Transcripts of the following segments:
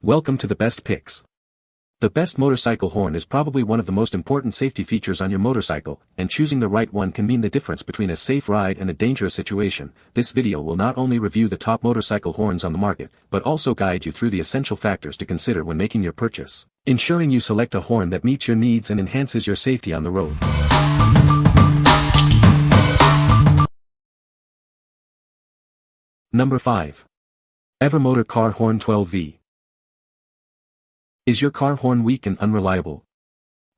Welcome to the best picks. The best motorcycle horn is probably one of the most important safety features on your motorcycle, and choosing the right one can mean the difference between a safe ride and a dangerous situation. This video will not only review the top motorcycle horns on the market, but also guide you through the essential factors to consider when making your purchase, ensuring you select a horn that meets your needs and enhances your safety on the road. Number 5. Evermotor Car Horn 12V. Is your car horn weak and unreliable?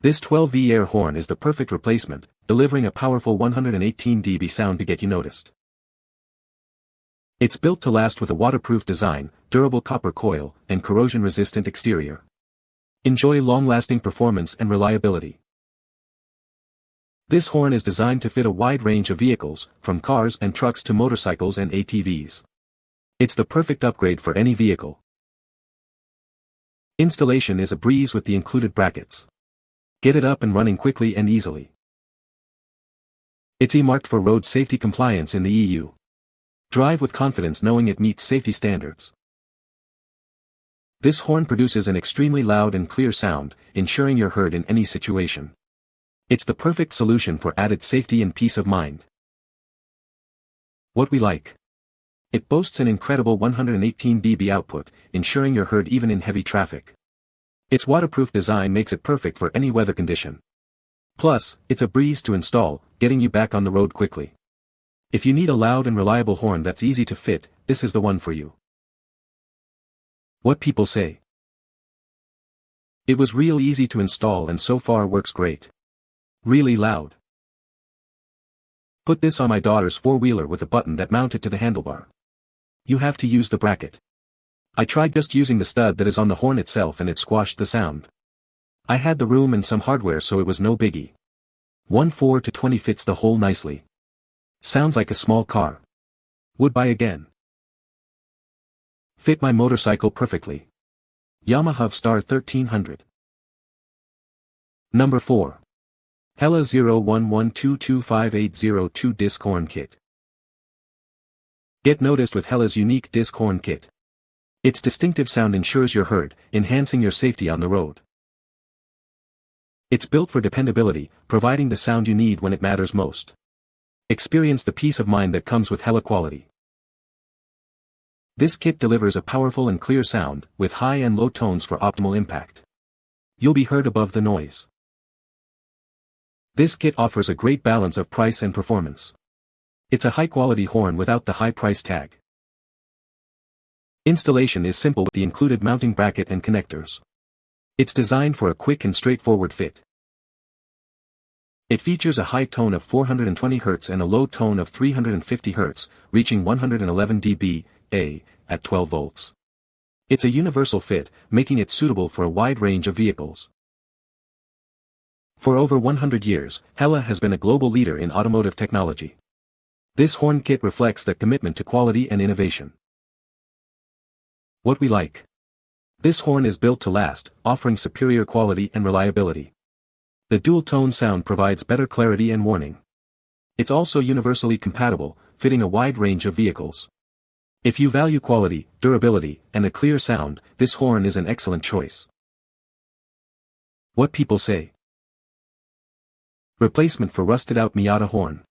This 12V air horn is the perfect replacement, delivering a powerful 118 dB sound to get you noticed. It's built to last with a waterproof design, durable copper coil, and corrosion-resistant exterior. Enjoy long-lasting performance and reliability. This horn is designed to fit a wide range of vehicles, from cars and trucks to motorcycles and ATVs. It's the perfect upgrade for any vehicle. Installation is a breeze with the included brackets. Get it up and running quickly and easily. It's E-marked for road safety compliance in the EU. Drive with confidence knowing it meets safety standards. This horn produces an extremely loud and clear sound, ensuring you're heard in any situation. It's the perfect solution for added safety and peace of mind. What we like. It boasts an incredible 118 dB output, ensuring you're heard even in heavy traffic. Its waterproof design makes it perfect for any weather condition. Plus, it's a breeze to install, getting you back on the road quickly. If you need a loud and reliable horn that's easy to fit, this is the one for you. What people say. It was real easy to install and so far works great. Really loud. Put this on my daughter's four-wheeler with a button that mounted to the handlebar. You have to use the bracket. I tried just using the stud that is on the horn itself and it squashed the sound. I had the room and some hardware so it was no biggie. 1 to 20 fits the hole nicely. Sounds like a small car. Would buy again. Fit my motorcycle perfectly. Yamaha Star 1300. Number 4. Hella 01122580 Disc Horn Kit. Get noticed with Hella's unique Disc Horn Kit. Its distinctive sound ensures you're heard, enhancing your safety on the road. It's built for dependability, providing the sound you need when it matters most. Experience the peace of mind that comes with Hella quality. This kit delivers a powerful and clear sound, with high and low tones for optimal impact. You'll be heard above the noise. This kit offers a great balance of price and performance. It's a high-quality horn without the high price tag. Installation is simple with the included mounting bracket and connectors. It's designed for a quick and straightforward fit. It features a high tone of 420 Hz and a low tone of 350 Hz, reaching 111 dB at 12 volts. It's a universal fit, making it suitable for a wide range of vehicles. For over 100 years, Hella has been a global leader in automotive technology. This horn kit reflects that commitment to quality and innovation. What we like. This horn is built to last, offering superior quality and reliability. The dual-tone sound provides better clarity and warning. It's also universally compatible, fitting a wide range of vehicles. If you value quality, durability, and a clear sound, this horn is an excellent choice. What people say. Replacement for rusted-out Miata horn.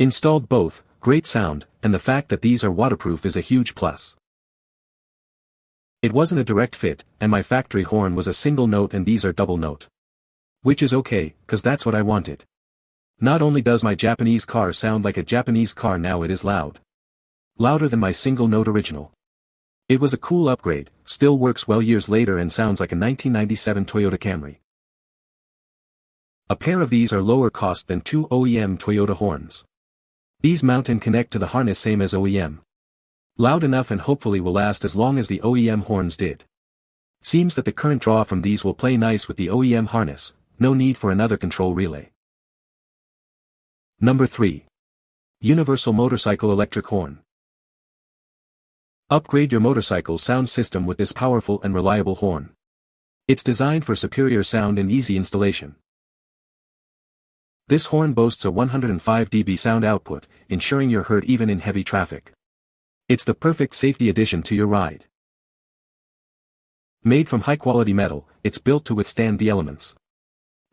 Installed both, great sound, and the fact that these are waterproof is a huge plus. It wasn't a direct fit, and my factory horn was a single note and these are double note. Which is okay, cause that's what I wanted. Not only does my Japanese car sound like a Japanese car now, it is loud. Louder than my single note original. It was a cool upgrade, still works well years later and sounds like a 1997 Toyota Camry. A pair of these are lower cost than 2 OEM Toyota horns. These mount and connect to the harness same as OEM. Loud enough and hopefully will last as long as the OEM horns did. Seems that the current draw from these will play nice with the OEM harness, no need for another control relay. Number 3. Universal Motorcycle Electric Horn. Upgrade your motorcycle's sound system with this powerful and reliable horn. It's designed for superior sound and easy installation. This horn boasts a 105 dB sound output, ensuring you're heard even in heavy traffic. It's the perfect safety addition to your ride. Made from high-quality metal, it's built to withstand the elements.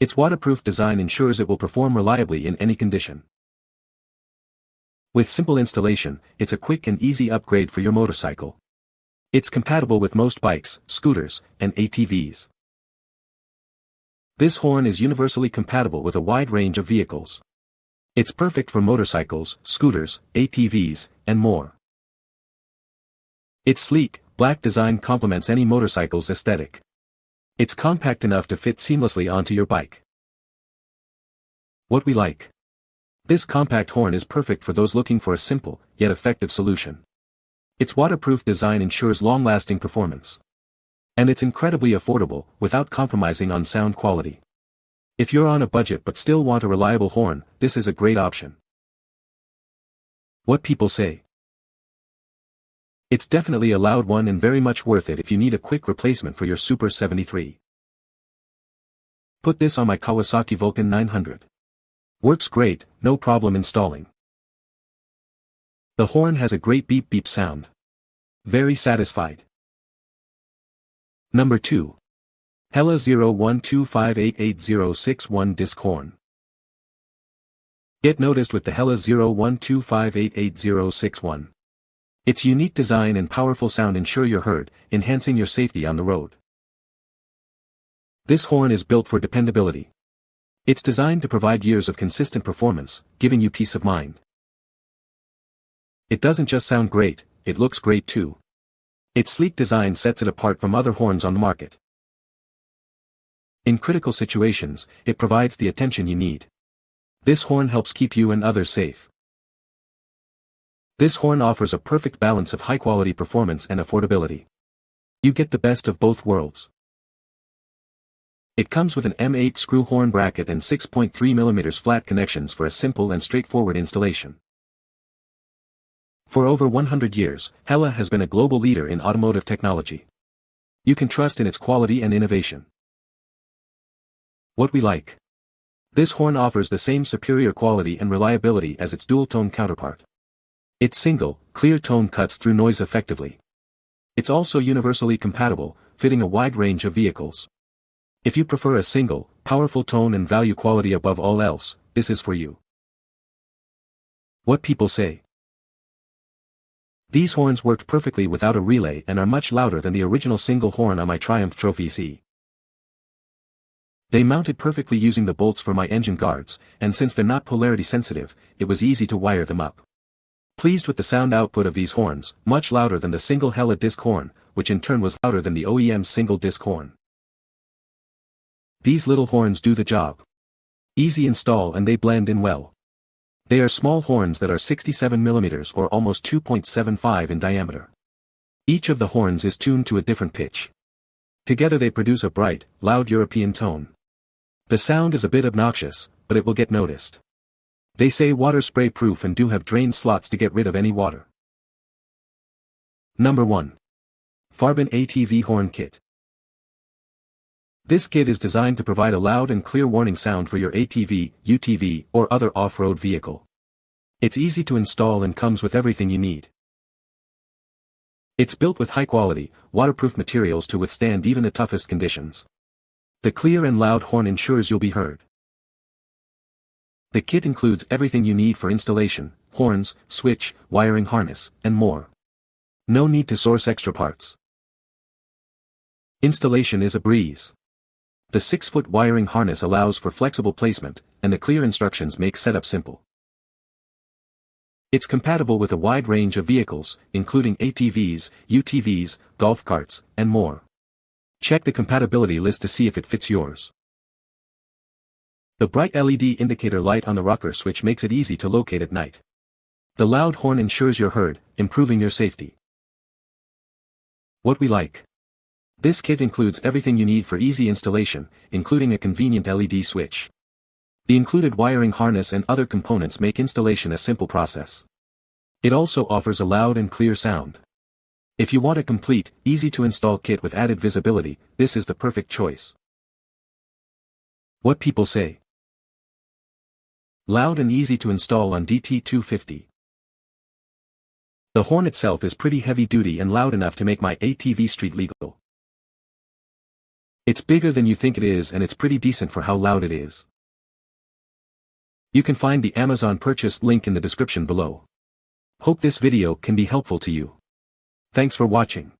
Its waterproof design ensures it will perform reliably in any condition. With simple installation, it's a quick and easy upgrade for your motorcycle. It's compatible with most bikes, scooters, and ATVs. This horn is universally compatible with a wide range of vehicles. It's perfect for motorcycles, scooters, ATVs, and more. Its sleek, black design complements any motorcycle's aesthetic. It's compact enough to fit seamlessly onto your bike. What we like. This compact horn is perfect for those looking for a simple, yet effective solution. Its waterproof design ensures long-lasting performance. And it's incredibly affordable, without compromising on sound quality. If you're on a budget but still want a reliable horn, this is a great option. What people say. It's definitely a loud one and very much worth it if you need a quick replacement for your Super 73. Put this on my Kawasaki Vulcan 900. Works great, no problem installing. The horn has a great beep beep sound. Very satisfied. Number 2. Hella 0125888061 Disc Horn. Get noticed with the Hella 0125888061. Its unique design and powerful sound ensure you're heard, enhancing your safety on the road. This horn is built for dependability. It's designed to provide years of consistent performance, giving you peace of mind. It doesn't just sound great, it looks great too. Its sleek design sets it apart from other horns on the market. In critical situations, it provides the attention you need. This horn helps keep you and others safe. This horn offers a perfect balance of high-quality performance and affordability. You get the best of both worlds. It comes with an M8 screw horn bracket and 6.3 mm flat connections for a simple and straightforward installation. For over 100 years, Hella has been a global leader in automotive technology. You can trust in its quality and innovation. What we like. This horn offers the same superior quality and reliability as its dual-tone counterpart. Its single, clear tone cuts through noise effectively. It's also universally compatible, fitting a wide range of vehicles. If you prefer a single, powerful tone and value quality above all else, this is for you. What people say. These horns worked perfectly without a relay and are much louder than the original single horn on my Triumph Trophy C. They mounted perfectly using the bolts for my engine guards, and since they're not polarity sensitive, it was easy to wire them up. Pleased with the sound output of these horns, much louder than the single Hella disc horn, which in turn was louder than the OEM's single disc horn. These little horns do the job. Easy install and they blend in well. They are small horns that are 67 mm or almost 2.75 in diameter. Each of the horns is tuned to a different pitch. Together they produce a bright, loud European tone. The sound is a bit obnoxious, but it will get noticed. They say water spray proof and do have drain slots to get rid of any water. Number 1. FARBIN ATV Horn Kit. This kit is designed to provide a loud and clear warning sound for your ATV, UTV, or other off-road vehicle. It's easy to install and comes with everything you need. It's built with high-quality, waterproof materials to withstand even the toughest conditions. The clear and loud horn ensures you'll be heard. The kit includes everything you need for installation: horns, switch, wiring harness, and more. No need to source extra parts. Installation is a breeze. The 6-foot wiring harness allows for flexible placement, and the clear instructions make setup simple. It's compatible with a wide range of vehicles, including ATVs, UTVs, golf carts, and more. Check the compatibility list to see if it fits yours. The bright LED indicator light on the rocker switch makes it easy to locate at night. The loud horn ensures you're heard, improving your safety. What we like. This kit includes everything you need for easy installation, including a convenient LED switch. The included wiring harness and other components make installation a simple process. It also offers a loud and clear sound. If you want a complete, easy-to-install kit with added visibility, this is the perfect choice. What people say. Loud and easy to install on DT250. The horn itself is pretty heavy-duty and loud enough to make my ATV street legal. It's bigger than you think it is and it's pretty decent for how loud it is. You can find the Amazon purchase link in the description below. Hope this video can be helpful to you. Thanks for watching.